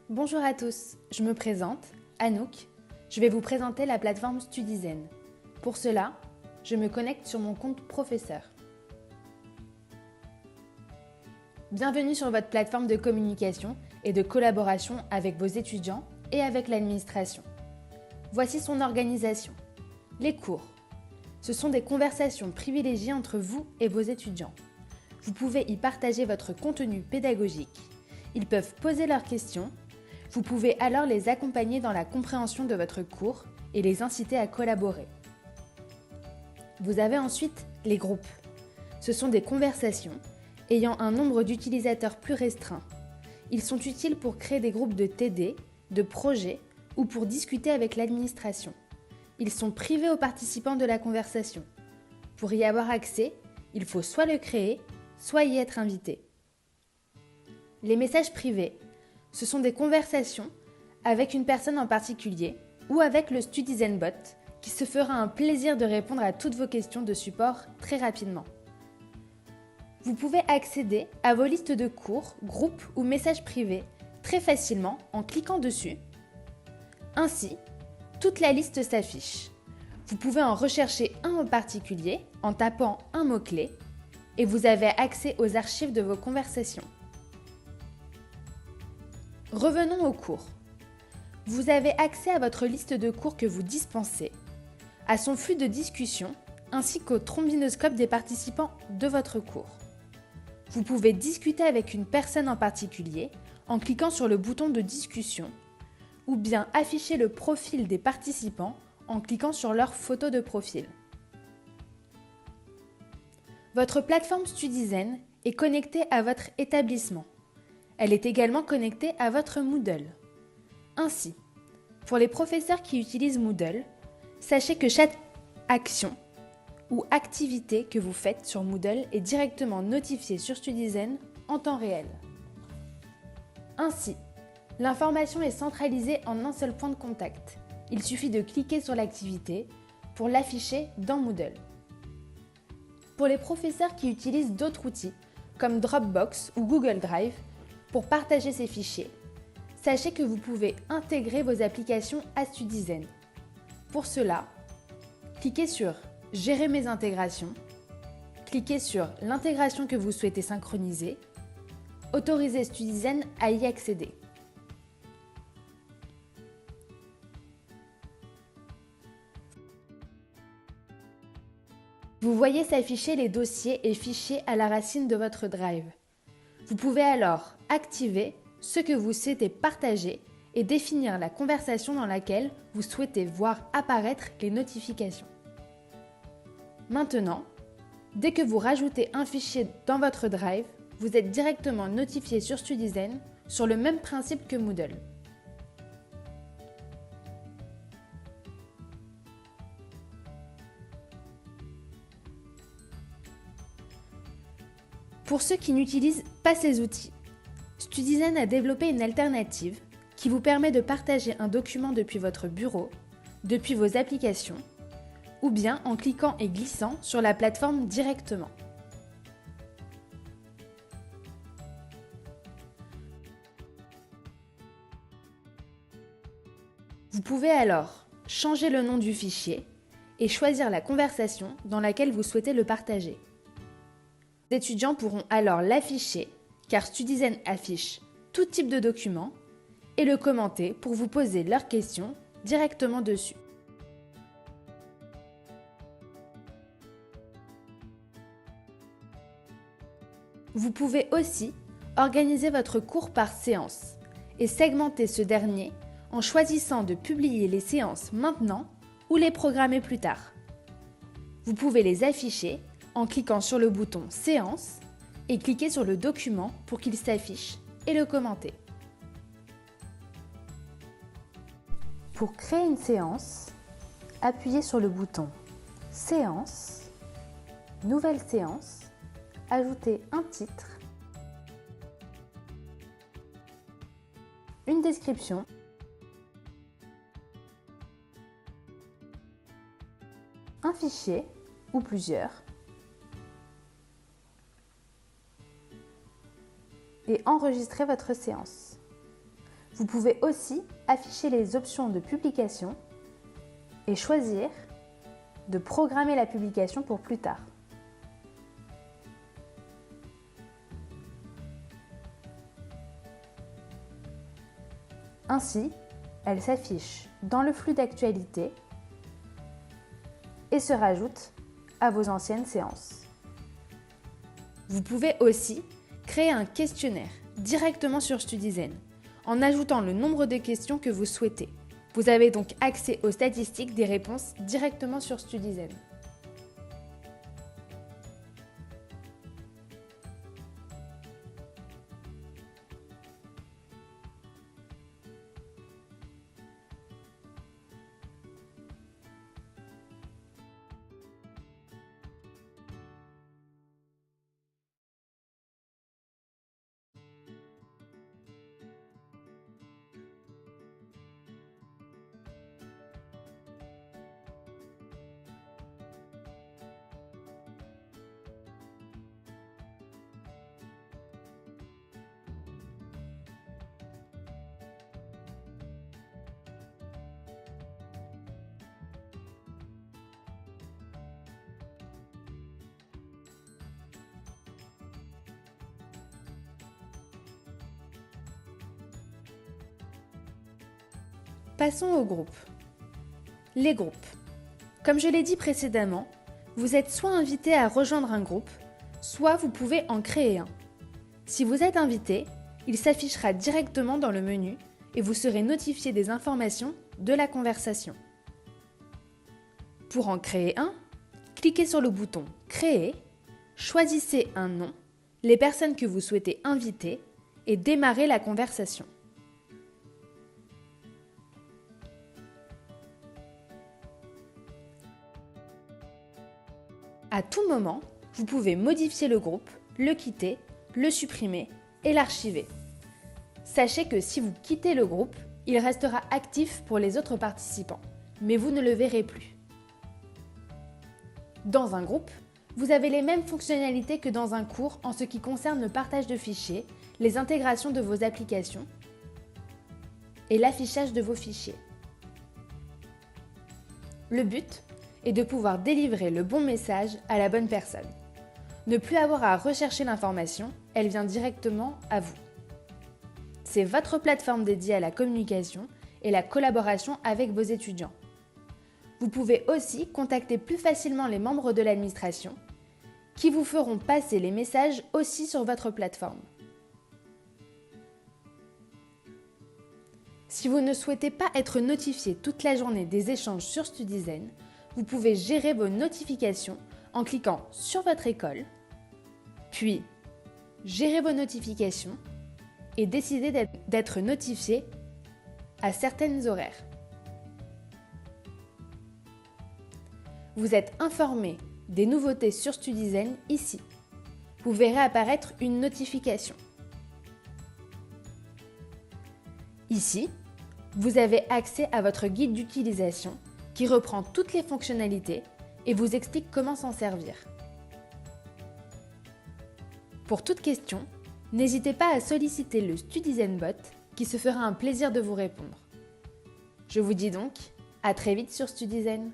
Bonjour à tous, je me présente, Anouk. Je vais vous présenter la plateforme Studizen. Pour cela, je me connecte sur mon compte professeur. Bienvenue sur votre plateforme de communication et de collaboration avec vos étudiants et avec l'administration. Voici son organisation. Les cours. Ce sont des conversations privilégiées entre vous et vos étudiants. Vous pouvez y partager votre contenu pédagogique. Ils peuvent poser leurs questions. Vous pouvez alors les accompagner dans la compréhension de votre cours et les inciter à collaborer. Vous avez ensuite les groupes. Ce sont des conversations ayant un nombre d'utilisateurs plus restreint. Ils sont utiles pour créer des groupes de TD, de projets ou pour discuter avec l'administration. Ils sont privés aux participants de la conversation. Pour y avoir accès, il faut soit le créer, soit y être invité. Les messages privés, ce sont des conversations avec une personne en particulier ou avec le Studizen Bot qui se fera un plaisir de répondre à toutes vos questions de support très rapidement. Vous pouvez accéder à vos listes de cours, groupes ou messages privés très facilement en cliquant dessus. Ainsi, toute la liste s'affiche. Vous pouvez en rechercher un en particulier en tapant un mot-clé et vous avez accès aux archives de vos conversations. Revenons aux cours. Vous avez accès à votre liste de cours que vous dispensez, à son flux de discussion ainsi qu'au trombinoscope des participants de votre cours. Vous pouvez discuter avec une personne en particulier en cliquant sur le bouton de discussion ou bien afficher le profil des participants en cliquant sur leur photo de profil. Votre plateforme Studizen est connectée à votre établissement. Elle est également connectée à votre Moodle. Ainsi, pour les professeurs qui utilisent Moodle, sachez que chaque action ou activité que vous faites sur Moodle est directement notifiée sur Studizen en temps réel. Ainsi, l'information est centralisée en un seul point de contact. Il suffit de cliquer sur l'activité pour l'afficher dans Moodle. Pour les professeurs qui utilisent d'autres outils, comme Dropbox ou Google Drive, pour partager ces fichiers, sachez que vous pouvez intégrer vos applications à Studizen. Pour cela, cliquez sur « Gérer mes intégrations », cliquez sur l'intégration que vous souhaitez synchroniser, autorisez Studizen à y accéder. Vous voyez s'afficher les dossiers et fichiers à la racine de votre Drive. Vous pouvez alors activer ce que vous souhaitez partager et définir la conversation dans laquelle vous souhaitez voir apparaître les notifications. Maintenant, dès que vous rajoutez un fichier dans votre Drive, vous êtes directement notifié sur Studizen sur le même principe que Moodle. Pour ceux qui n'utilisent pas ces outils, Studizen a développé une alternative qui vous permet de partager un document depuis votre bureau, depuis vos applications, ou bien en cliquant et glissant sur la plateforme directement. Vous pouvez alors changer le nom du fichier et choisir la conversation dans laquelle vous souhaitez le partager. Les étudiants pourront alors l'afficher, car Studizen affiche tout type de document, et le commenter pour vous poser leurs questions directement dessus. Vous pouvez aussi organiser votre cours par séance et segmenter ce dernier en choisissant de publier les séances maintenant ou les programmer plus tard. Vous pouvez les afficher en cliquant sur le bouton « Séance » et cliquer sur le document pour qu'il s'affiche et le commenter. Pour créer une séance, appuyez sur le bouton « Séance », « Nouvelle séance », ajoutez un titre, une description, un fichier ou plusieurs, et enregistrez votre séance. Vous pouvez aussi afficher les options de publication et choisir de programmer la publication pour plus tard. Ainsi, elle s'affiche dans le flux d'actualité et se rajoute à vos anciennes séances. Vous pouvez aussi créer un questionnaire directement sur StudyZen en ajoutant le nombre de questions que vous souhaitez. Vous avez donc accès aux statistiques des réponses directement sur StudyZen. Passons aux groupes. Les groupes. Comme je l'ai dit précédemment, vous êtes soit invité à rejoindre un groupe, soit vous pouvez en créer un. Si vous êtes invité, il s'affichera directement dans le menu et vous serez notifié des informations de la conversation. Pour en créer un, cliquez sur le bouton « Créer », choisissez un nom, les personnes que vous souhaitez inviter et démarrez la conversation. À tout moment, vous pouvez modifier le groupe, le quitter, le supprimer et l'archiver. Sachez que si vous quittez le groupe, il restera actif pour les autres participants, mais vous ne le verrez plus. Dans un groupe, vous avez les mêmes fonctionnalités que dans un cours en ce qui concerne le partage de fichiers, les intégrations de vos applications et l'affichage de vos fichiers. Le but est de pouvoir délivrer le bon message à la bonne personne. Ne plus avoir à rechercher l'information, elle vient directement à vous. C'est votre plateforme dédiée à la communication et la collaboration avec vos étudiants. Vous pouvez aussi contacter plus facilement les membres de l'administration qui vous feront passer les messages aussi sur votre plateforme. Si vous ne souhaitez pas être notifié toute la journée des échanges sur StudyZen, vous pouvez gérer vos notifications en cliquant sur votre école, puis gérer vos notifications et décider d'être notifié à certaines horaires. Vous êtes informé des nouveautés sur StudyZen ici. Vous verrez apparaître une notification. Ici, vous avez accès à votre guide d'utilisation qui reprend toutes les fonctionnalités et vous explique comment s'en servir. Pour toute question, n'hésitez pas à solliciter le StudyZen Bot qui se fera un plaisir de vous répondre. Je vous dis donc à très vite sur StudyZen.